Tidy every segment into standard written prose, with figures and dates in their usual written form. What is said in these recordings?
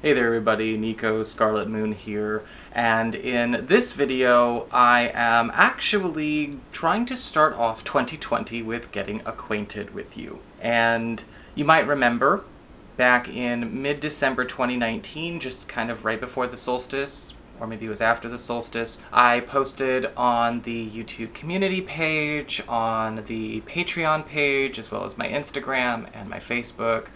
Hey there everybody, Nico Scarlet Moon here, and in this video I am actually trying to start off 2020 with getting acquainted with you. And you might remember back in mid-December 2019, just kind of right before the solstice, or maybe it was after the solstice, I posted on the YouTube community page, on the Patreon page, as well as my Instagram and my Facebook.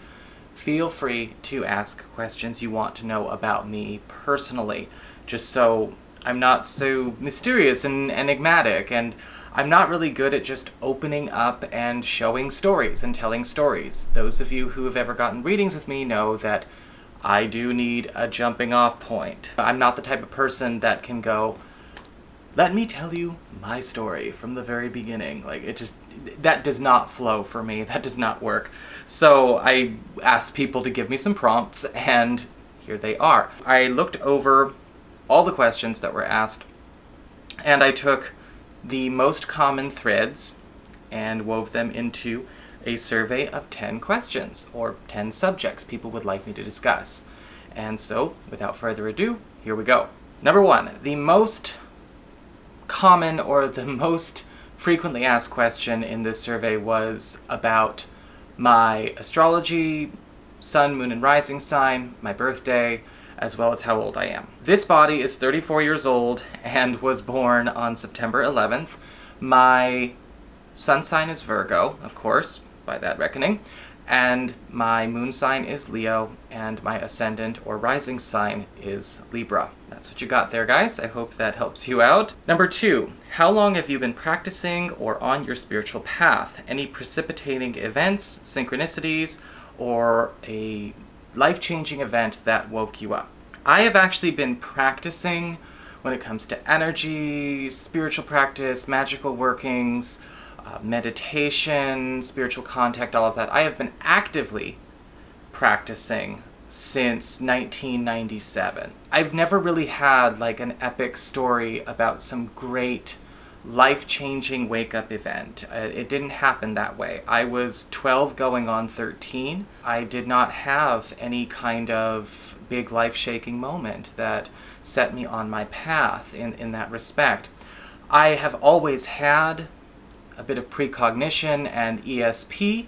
Feel free to ask questions you want to know about me personally, just so I'm not so mysterious and enigmatic, and I'm not really good at just opening up and showing stories and telling stories. Those of you who have ever gotten readings with me know that I do need a jumping off point. I'm not the type of person that can go, let me tell you my story from the very beginning. That does not flow for me. That does not work. So I asked people to give me some prompts, and here they are. I looked over all the questions that were asked, and I took the most common threads and wove them into a survey of 10 questions, or 10 subjects people would like me to discuss. And so, without further ado, here we go. Number 1, the most common or the most frequently asked question in this survey was about my astrology, sun, moon, and rising sign, my birthday, as well as how old I am. This body is 34 years old and was born on September 11th. My sun sign is Virgo, of course, by that reckoning, and my moon sign is Leo, and my ascendant or rising sign is Libra. That's what you got there, guys. I hope that helps you out. Number 2, how long have you been practicing or on your spiritual path? Any precipitating events, synchronicities, or a life-changing event that woke you up? I have actually been practicing when it comes to energy, spiritual practice, magical workings, meditation, spiritual contact, all of that. I have been actively practicing since 1997. I've never really had like an epic story about some great life-changing wake-up event. It didn't happen that way. I was 12 going on 13. I did not have any kind of big life-shaking moment that set me on my path in that respect. I have always had a bit of precognition and ESP.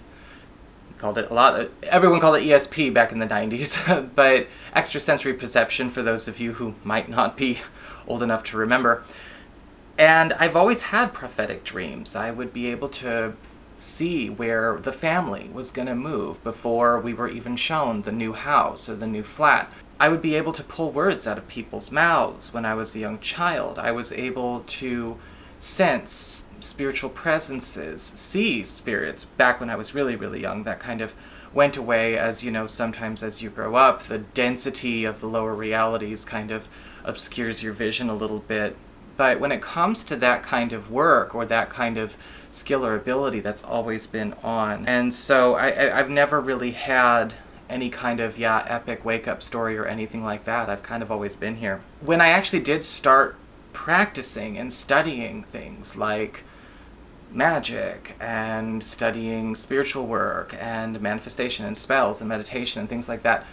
Everyone called it ESP back in the 90s, but extrasensory perception for those of you who might not be old enough to remember. And I've always had prophetic dreams. I would be able to see where the family was going to move before we were even shown the new house or the new flat. I would be able to pull words out of people's mouths when I was a young child. I was able to sense spiritual presences, see spirits back when I was really, really young. That kind of went away, as you know, sometimes as you grow up, the density of the lower realities kind of obscures your vision a little bit. But when it comes to that kind of work or that kind of skill or ability, that's always been on. And so I've never really had any kind of, epic wake-up story or anything like that. I've kind of always been here. When I actually did start practicing and studying things like magic and studying spiritual work and manifestation and spells and meditation and things like that,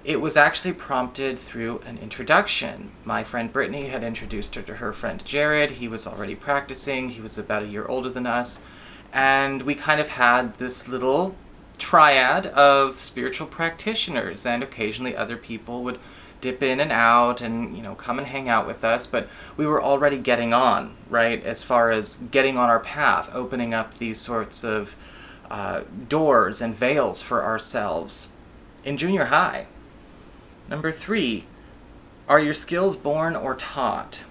it was actually prompted through an introduction. My friend Brittany had introduced her to her friend Jared. He was already practicing. He was about a year older than us. And we kind of had this little triad of spiritual practitioners, and occasionally other people would dip in and out and, come and hang out with us, but we were already getting on, right, as far as getting on our path, opening up these sorts of doors and veils for ourselves in junior high. Number 3, are your skills born or taught?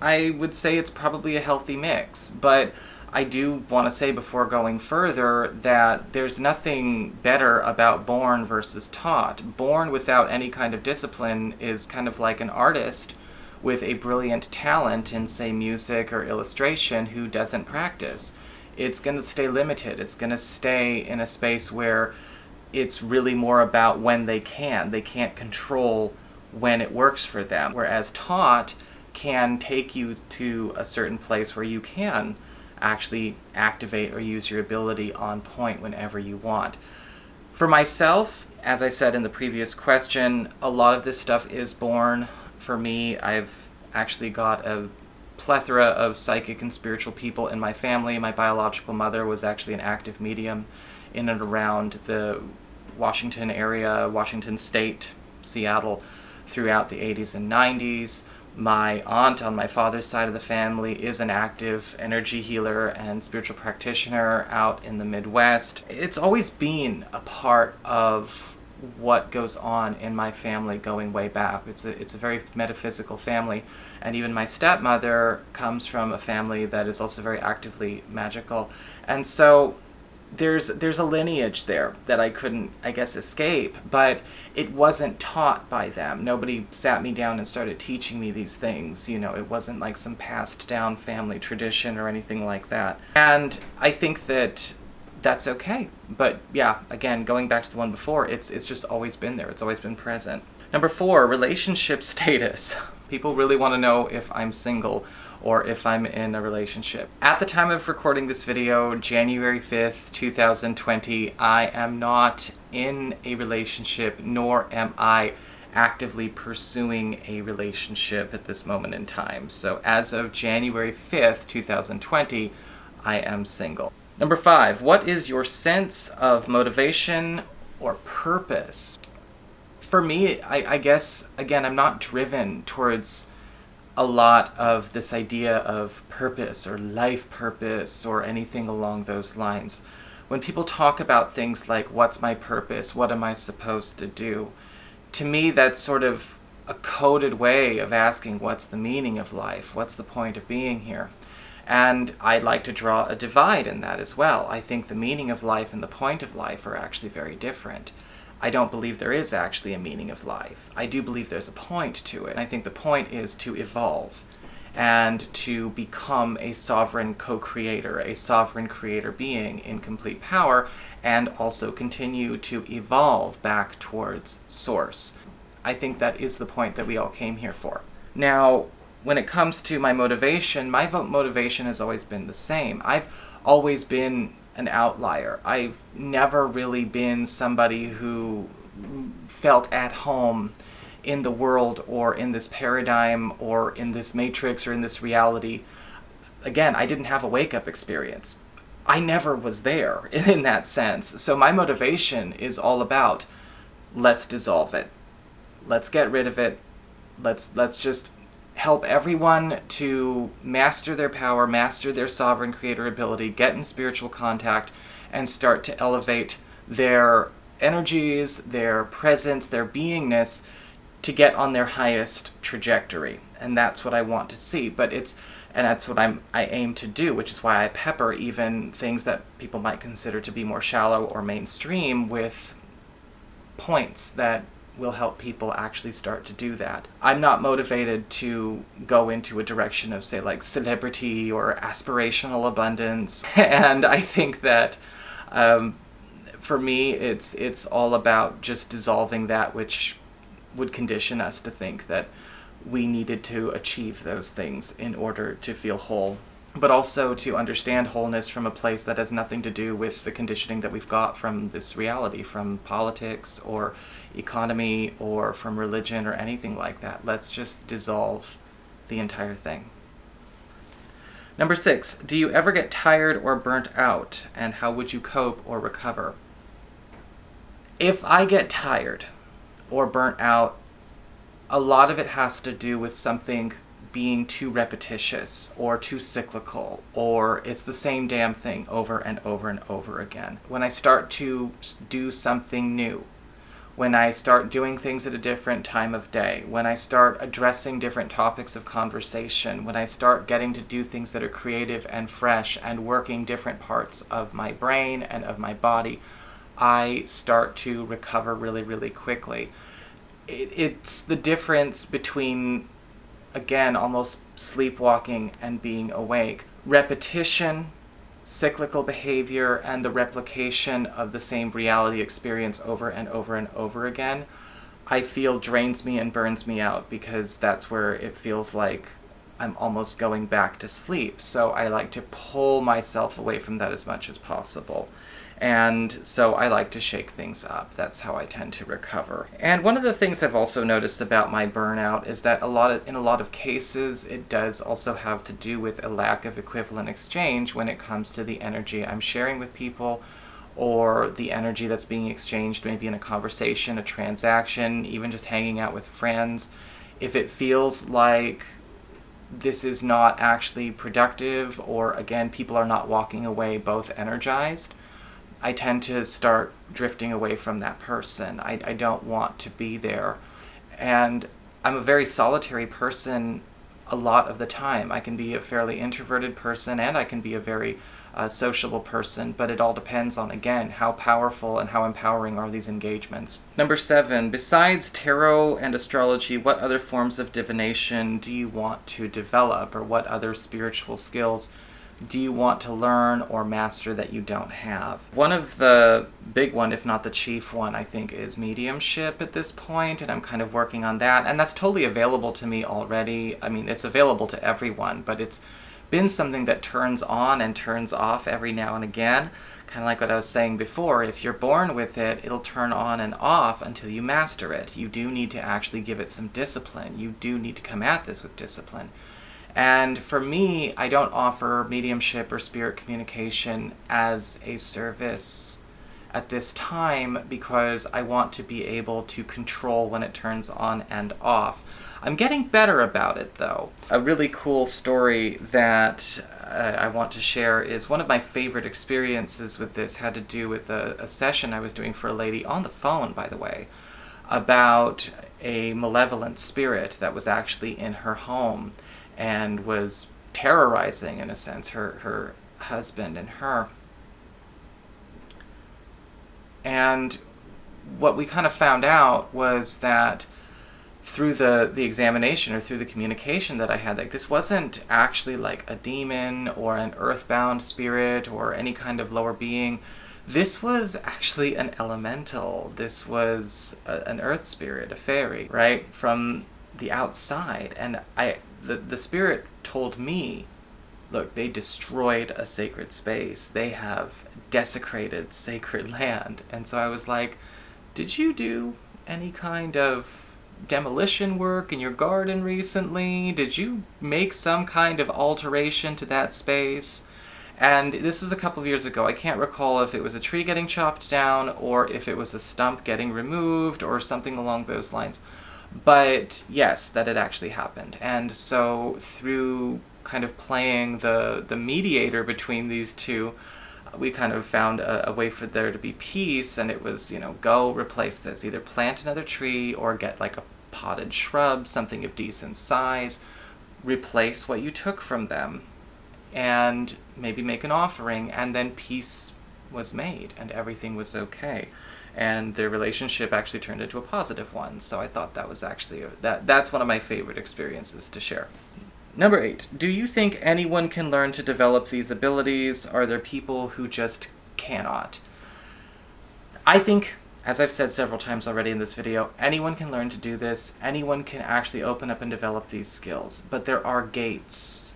I would say it's probably a healthy mix, but I do want to say before going further that there's nothing better about born versus taught. Born without any kind of discipline is kind of like an artist with a brilliant talent in, say, music or illustration who doesn't practice. It's going to stay limited. It's going to stay in a space where it's really more about when they can. They can't control when it works for them. Whereas taught can take you to a certain place where you can actually activate or use your ability on point whenever you want. For myself, As I said in the previous question, a lot of this stuff is born for me. I've actually got a plethora of psychic and spiritual people in my family. My biological mother was actually an active medium in and around the Washington area, Washington State, Seattle, throughout the 80s and 90s. My aunt on my father's side of the family is an active energy healer and spiritual practitioner out in the Midwest. It's always been a part of what goes on in my family going way back. It's a very metaphysical family, and even my stepmother comes from a family that is also very actively magical. And so there's a lineage there that I couldn't, I guess, escape, but it wasn't taught by them. Nobody sat me down and started teaching me these things. It wasn't like some passed down family tradition or anything like that. And I think that that's okay. But yeah, again, going back to the one before, it's just always been there. It's always been present. Number 4, relationship status. People really want to know if I'm single or if I'm in a relationship. At the time of recording this video, January 5th, 2020, I am not in a relationship, nor am I actively pursuing a relationship at this moment in time. So as of January 5th, 2020, I am single. Number 5, what is your sense of motivation or purpose? For me, I guess, again, I'm not driven towards a lot of this idea of purpose or life purpose or anything along those lines. When people talk about things like, what's my purpose, what am I supposed to do? To me, that's sort of a coded way of asking, what's the meaning of life? What's the point of being here? And I'd like to draw a divide in that as well. I think the meaning of life and the point of life are actually very different. I don't believe there is actually a meaning of life. I do believe there's a point to it. And I think the point is to evolve and to become a sovereign co-creator, a sovereign creator being in complete power, and also continue to evolve back towards source. I think that is the point that we all came here for. Now, when it comes to my motivation has always been the same. I've always been an outlier. I've never really been somebody who felt at home in the world or in this paradigm or in this matrix or in this reality. Again, I didn't have a wake-up experience. I never was there in that sense. So my motivation is all about, let's dissolve it. Let's get rid of it. Let's just help everyone to master their power, master their sovereign creator ability, get in spiritual contact, and start to elevate their energies, their presence, their beingness to get on their highest trajectory. And that's what I want to see. And that's what I aim to do, which is why I pepper even things that people might consider to be more shallow or mainstream with points that will help people actually start to do that. I'm not motivated to go into a direction of, say, like celebrity or aspirational abundance. And I think that for me, it's all about just dissolving that which would condition us to think that we needed to achieve those things in order to feel whole, but also to understand wholeness from a place that has nothing to do with the conditioning that we've got from this reality, from politics or economy or from religion or anything like that. Let's just dissolve the entire thing. Number 6, do you ever get tired or burnt out, and how would you cope or recover? If I get tired or burnt out, a lot of it has to do with something being too repetitious or too cyclical, or it's the same damn thing over and over and over again. When I start to do something new, when I start doing things at a different time of day, when I start addressing different topics of conversation, when I start getting to do things that are creative and fresh and working different parts of my brain and of my body, I start to recover really, really quickly. It's the difference between, again, almost sleepwalking and being awake. Repetition, cyclical behavior, and the replication of the same reality experience over and over and over again, I feel drains me and burns me out, because that's where it feels like I'm almost going back to sleep. So I like to pull myself away from that as much as possible. And so I like to shake things up. That's how I tend to recover. And one of the things I've also noticed about my burnout is that in a lot of cases, it does also have to do with a lack of equivalent exchange when it comes to the energy I'm sharing with people, or the energy that's being exchanged maybe in a conversation, a transaction, even just hanging out with friends. If it feels like this is not actually productive, or again, people are not walking away both energized, I tend to start drifting away from that person. I don't want to be there. And I'm a very solitary person a lot of the time. I can be a fairly introverted person, and I can be a very sociable person, but it all depends on, again, how powerful and how empowering are these engagements. Number 7, besides tarot and astrology, what other forms of divination do you want to develop, or what other spiritual skills do you want to learn or master that you don't have? One of the big one, if not the chief one, I think is mediumship at this point, and I'm kind of working on that, and that's totally available to me already. I mean, it's available to everyone, but it's been something that turns on and turns off every now and again. Kind of like what I was saying before, if you're born with it, it'll turn on and off until you master it. You do need to actually give it some discipline. You do need to come at this with discipline. And for me, I don't offer mediumship or spirit communication as a service at this time because I want to be able to control when it turns on and off. I'm getting better about it, though. A really cool story that I want to share is one of my favorite experiences with this had to do with a session I was doing for a lady on the phone, by the way, about a malevolent spirit that was actually in her home and was terrorizing, in a sense, her husband and her. And what we kind of found out was that through the examination, or through the communication that I had, like, this wasn't actually like a demon or an earthbound spirit or any kind of lower being. This was actually an elemental. This was an earth spirit, a fairy, right, from the outside. And the spirit told me, look, they destroyed a sacred space. They have desecrated sacred land. And so I was like, did you do any kind of demolition work in your garden recently? Did you make some kind of alteration to that space? And this was a couple of years ago. I can't recall if it was a tree getting chopped down or if it was a stump getting removed or something along those lines. But yes, that had actually happened. And so through kind of playing the mediator between these two, we kind of found a way for there to be peace, and it was, go replace this. Either plant another tree or get like a potted shrub, something of decent size, replace what you took from them, and maybe make an offering, and then peace was made, and everything was okay. And their relationship actually turned into a positive one, so I thought that was actually, that's one of my favorite experiences to share. Number 8, do you think anyone can learn to develop these abilities? Are there people who just cannot? I think, as I've said several times already in this video, anyone can learn to do this. Anyone can actually open up and develop these skills. But there are gates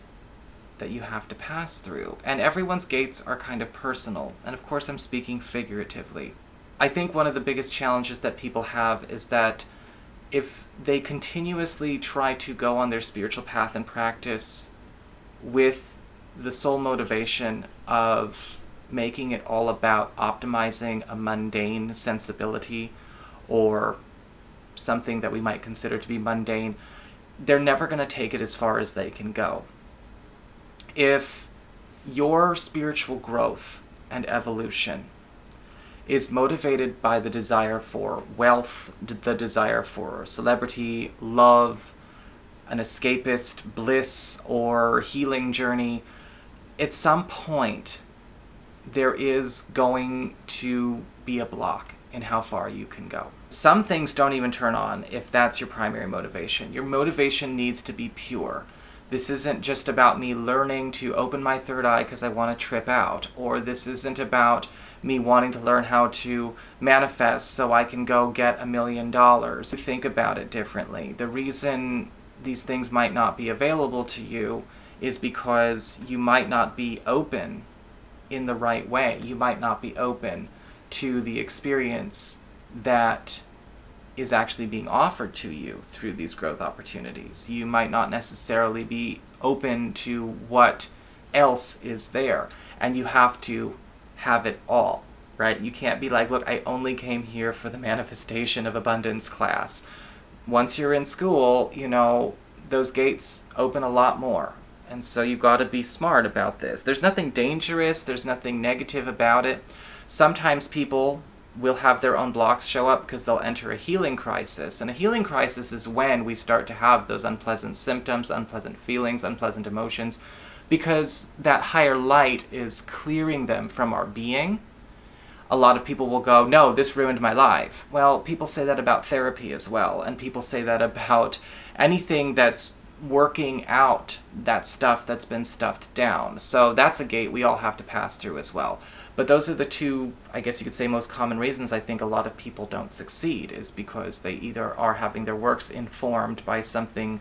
that you have to pass through. And everyone's gates are kind of personal. And of course I'm speaking figuratively. I think one of the biggest challenges that people have is that if they continuously try to go on their spiritual path and practice with the sole motivation of making it all about optimizing a mundane sensibility or something that we might consider to be mundane, they're never going to take it as far as they can go. If your spiritual growth and evolution is motivated by the desire for wealth, the desire for celebrity, love, an escapist bliss, or healing journey, at some point there is going to be a block in how far you can go. Some things don't even turn on if that's your primary motivation. Your motivation needs to be pure. This isn't just about me learning to open my third eye because I want to trip out, or this isn't about me wanting to learn how to manifest so I can go get $1 million. Think about it differently. The reason these things might not be available to you is because you might not be open in the right way. You might not be open to the experience that is actually being offered to you through these growth opportunities. You might not necessarily be open to what else is there, and you have to have it all, right? You can't be like, look, I only came here for the manifestation of abundance class. Once you're in school, you know, those gates open a lot more. And so you've got to be smart about this. There's nothing dangerous, there's nothing negative about it. Sometimes people will have their own blocks show up because they'll enter a healing crisis. And a healing crisis is when we start to have those unpleasant symptoms, unpleasant feelings, unpleasant emotions, because that higher light is clearing them from our being. A lot of people will go, no, this ruined my life. Well, people say that about therapy as well, and people say that about anything that's working out that stuff that's been stuffed down. So that's a gate we all have to pass through as well. But those are the two, I guess you could say, most common reasons I think a lot of people don't succeed, is because they either are having their works informed by something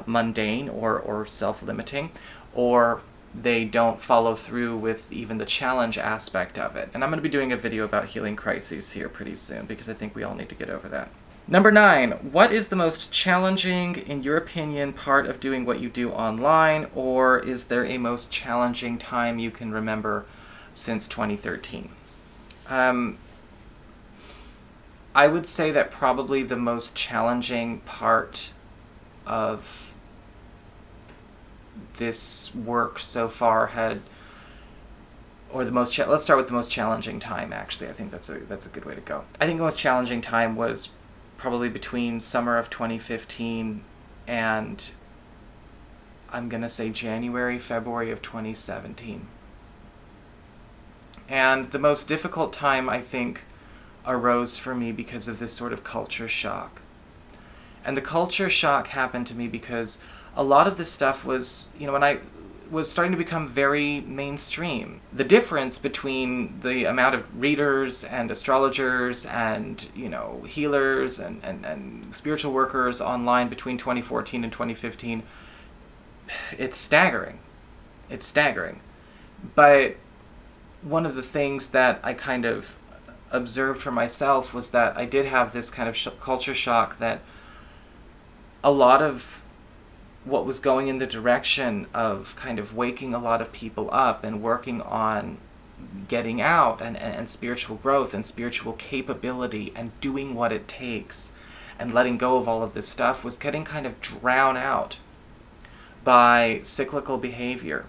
mundane or self-limiting, or they don't follow through with even the challenge aspect of it. And I'm going to be doing a video about healing crises here pretty soon, because I think we all need to get over that. Number 9, what is the most challenging, in your opinion, part of doing what you do online, or is there a most challenging time you can remember since 2013? I would say that probably the most challenging part of this work so far let's start with the most challenging time, actually. I think that's a good way to go. I think the most challenging time was probably between summer of 2015 and, I'm going to say, January, February of 2017. And the most difficult time, I think, arose for me because of this sort of culture shock. And the culture shock happened to me because a lot of this stuff was, when I was starting to become very mainstream. The difference between the amount of readers and astrologers and, healers and spiritual workers online between 2014 and 2015, it's staggering. It's staggering. But one of the things that I kind of observed for myself was that I did have this kind of culture shock that a lot of what was going in the direction of kind of waking a lot of people up and working on getting out and spiritual growth and spiritual capability and doing what it takes and letting go of all of this stuff was getting kind of drowned out by cyclical behavior.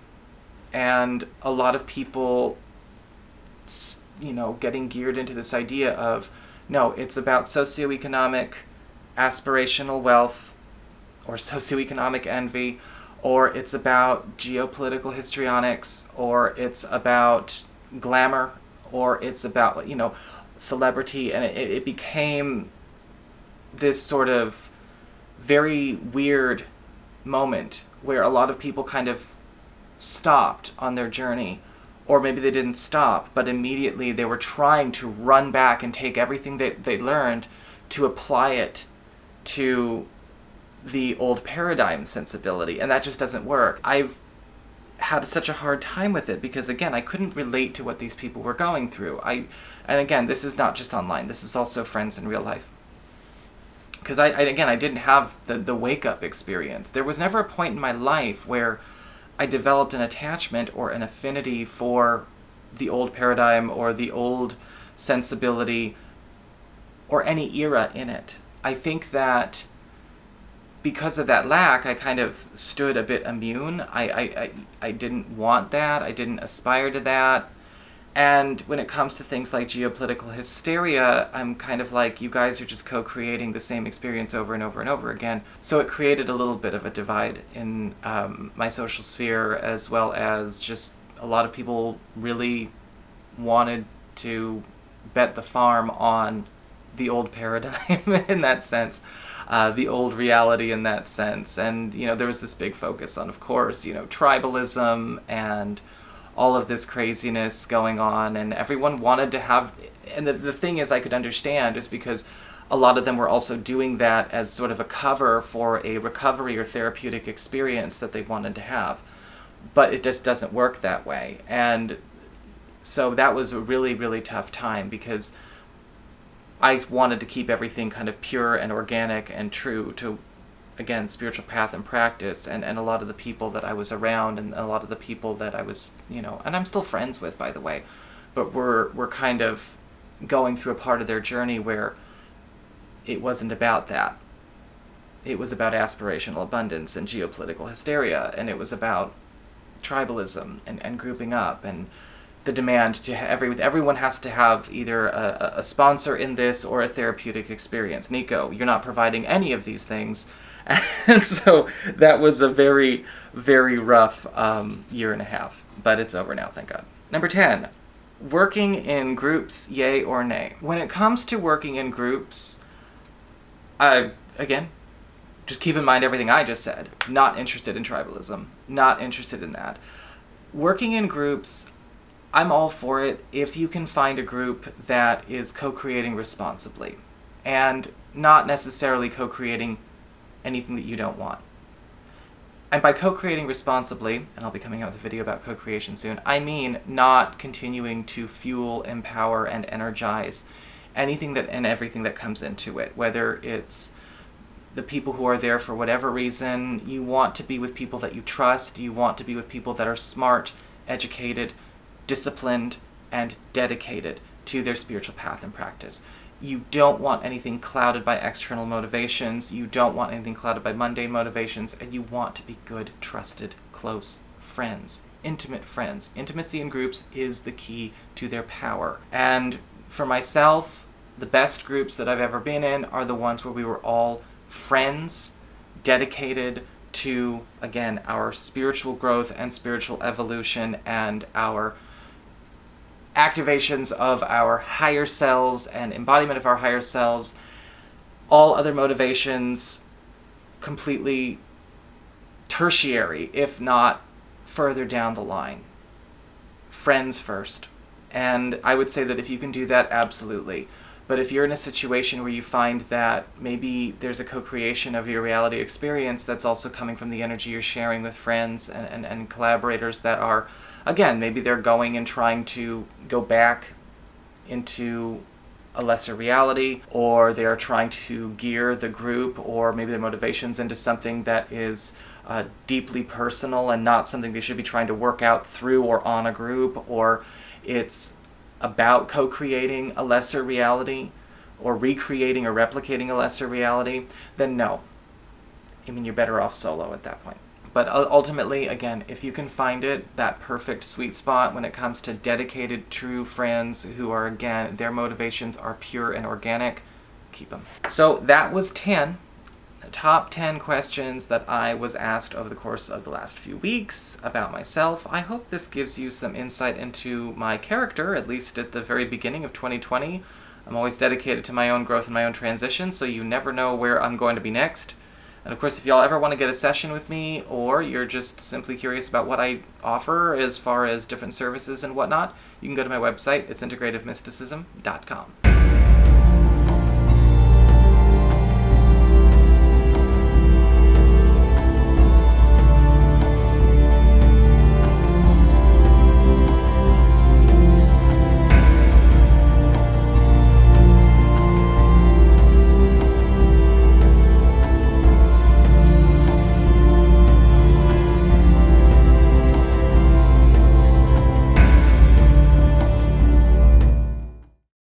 And a lot of people, getting geared into this idea of, no, it's about socioeconomic aspirational wealth, or socioeconomic envy, or it's about geopolitical histrionics, or it's about glamour, or it's about, celebrity, and it became this sort of very weird moment where a lot of people kind of stopped on their journey, or maybe they didn't stop, but immediately they were trying to run back and take everything that they learned to apply it to the old paradigm sensibility, and that just doesn't work. I've had such a hard time with it because, again, I couldn't relate to what these people were going through. And again, this is not just online, this is also friends in real life. Because I didn't have the wake-up experience. There was never a point in my life where I developed an attachment or an affinity for the old paradigm or the old sensibility or any era in it. I think that because of that lack, I kind of stood a bit immune. I didn't want that. I didn't aspire to that. And when it comes to things like geopolitical hysteria, I'm kind of like, you guys are just co-creating the same experience over and over and over again. So it created a little bit of a divide in my social sphere, as well as just a lot of people really wanted to bet the farm on the old paradigm in that sense. The old reality in that sense. And, there was this big focus on, of course, tribalism and all of this craziness going on, and everyone wanted to have, and the thing is I could understand is because a lot of them were also doing that as sort of a cover for a recovery or therapeutic experience that they wanted to have. But it just doesn't work that way. And So that was a really, really tough time because I wanted to keep everything kind of pure and organic and true to, again, spiritual path and practice, and a lot of the people that I was around and a lot of the people that I was, and I'm still friends with, by the way, but we're kind of going through a part of their journey where it wasn't about that. It was about aspirational abundance and geopolitical hysteria, and it was about tribalism and grouping up and the demand to everyone has to have either a sponsor in this or a therapeutic experience. Nico, you're not providing any of these things. And so that was a very, very rough year and a half. But it's over now, thank God. Number 10, working in groups, yay or nay? When it comes to working in groups, again, just keep in mind everything I just said. Not interested in tribalism. Not interested in that. Working in groups, I'm all for it if you can find a group that is co-creating responsibly and not necessarily co-creating anything that you don't want. And by co-creating responsibly, and I'll be coming out with a video about co-creation soon, I mean not continuing to fuel, empower, and energize anything that and everything that comes into it, whether it's the people who are there for whatever reason. You want to be with people that you trust, you want to be with people that are smart, educated, disciplined, and dedicated to their spiritual path and practice. You don't want anything clouded by external motivations, you don't want anything clouded by mundane motivations, and you want to be good, trusted, close friends, intimate friends. Intimacy in groups is the key to their power. And for myself, the best groups that I've ever been in are the ones where we were all friends, dedicated to, again, our spiritual growth and spiritual evolution and our activations of our higher selves and embodiment of our higher selves. All other motivations completely tertiary, if not further down the line. Friends first. And I would say that if you can do that, absolutely. But if you're in a situation where you find that maybe there's a co-creation of your reality experience that's also coming from the energy you're sharing with friends and collaborators that are, again, maybe they're going and trying to go back into a lesser reality, or they're trying to gear the group or maybe their motivations into something that is deeply personal and not something they should be trying to work out through or on a group, or it's about co-creating a lesser reality or recreating or replicating a lesser reality, then no. I mean, you're better off solo at that point. But ultimately, again, if you can find it, that perfect sweet spot when it comes to dedicated, true friends who are, again, their motivations are pure and organic, keep them. So that was 10. The top 10 questions that I was asked over the course of the last few weeks about myself. I hope this gives you some insight into my character, at least at the very beginning of 2020. I'm always dedicated to my own growth and my own transition, so you never know where I'm going to be next. And of course, if y'all ever want to get a session with me, or you're just simply curious about what I offer as far as different services and whatnot, you can go to my website. It's integrativemysticism.com.